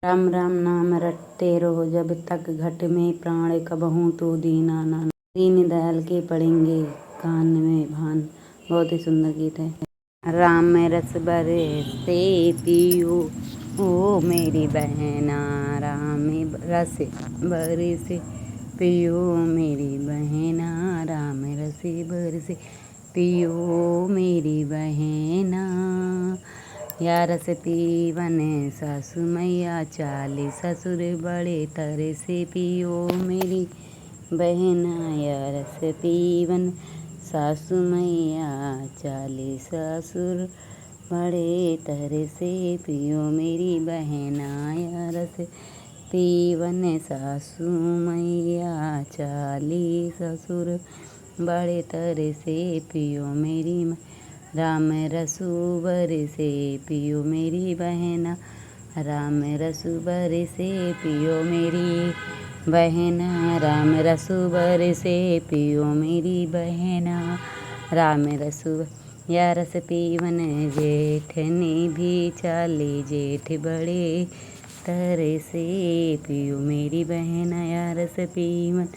राम राम नाम रटते रहो जब तक घट में प्राण कबहूँ तो दीना ना। दीन दयाल के पड़ेंगे कान में भान। बहुत ही सुंदर गीत है। राम में रस बरसे पियो ओ मेरी बहना, राम में रस बरसे पियो मेरी बहना, राम में रस बरसे पियो मेरी बहना। या रस पीवन सासु मैया चाली, ससुर बड़े तरह से पियो मेरी बहना। या रस पीवन सासु मैया चाली, ससुर बड़े तरह से पियो मेरी बहना। या रस पीवन सासु मैया चाली, ससुर बड़े तरह से पियो मेरी। राम रसूबर से पियो मेरी बहना, राम रसूबर से पियो मेरी बहना, राम रसूबर से पियो मेरी बहना, राम रसूबर। या रस पीवन जेठनी भी चाली, जेठ बड़े तरह से पियो मेरी बहना। या रस पीवन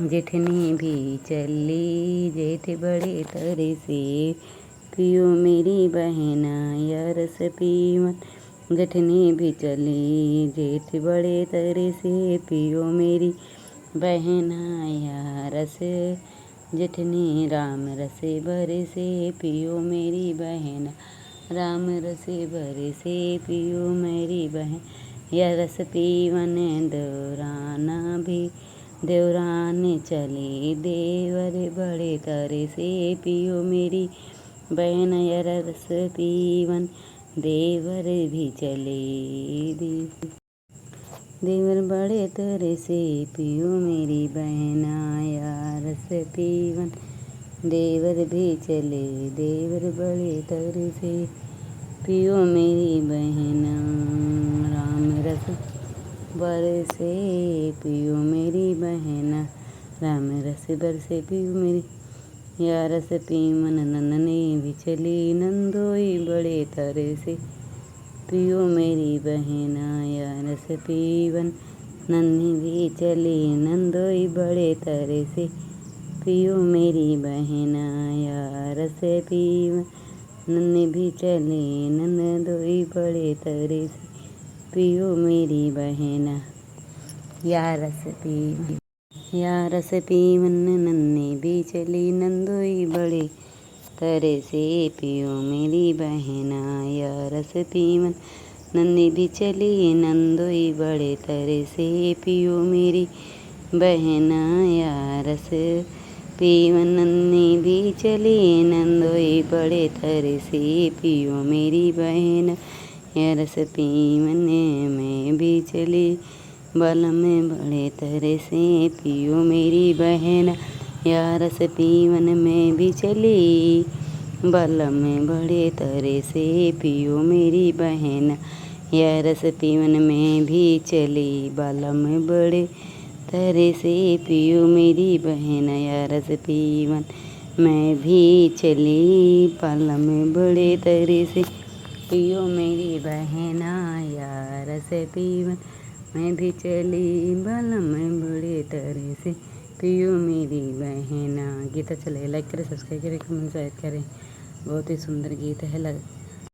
जेठनी भी चली, जेठ बड़े तरह से पियो मेरी बहना। या रस पीवन जेठनी भी चली, जेठ बड़े तरह से पियो मेरी बहना। या रस जेठनी राम रस भरे से पियो मेरी बहना, राम रस भरे से पियो मेरी बहन। या रस पीवन देवराना भी, देवरान चले देवर बड़े तरह से पियो मेरी बहन। या रस पीवन देवर भी चले देवर बड़े तरह से पियो मेरी बहना। या रस पीवन देवर भी चले देवर बड़े तरह से पियो मेरी बहना। राम रस बरसे पियो मेरी बहना, राम रस बरसे पियो मेरी। या रस पीवन नन्हे भी चली, नंदोई बड़े तरह से पियो मेरी बहना। या रस पीवन नन्ही भी चली, नंदोई बड़े तरह से पियो मेरी बहना। या रस पीवन नन्ही भी चली, नंदोई बड़े तरह से पियो मेरी बहना। या रस पीवन या रस पीवन नन्ही भी चली, नंदोई बड़े तरह से पियो मेरी बहना। या रस पीवन नन्ही भी चली, नंदोई बड़े तरह से पियो मेरी बहना। या रस पीवन नन्ही भी चली, नंदोई बड़े तरह से पियो मेरी बहना। या रस पीवन में भी चली, बल में बड़े तरह से पियो मेरी बहना। या रस पीवन में भी चली, बल में बड़े तरह से पियो मेरी बहना। या रस पीवन में भी चली, बल में बड़े तरह से पियो मेरी बहना। या रस पीवन में भी चली, बल में बड़े तरह से पियो मेरी बहना। या रस पीवन मैं भी चली, बल में बड़े तरह से पियो मेरी बहना। गीत अच्छा लगे लाइक करें, सब्सक्राइब करें, कमेंट शेयर करें। बहुत ही सुंदर गीत है।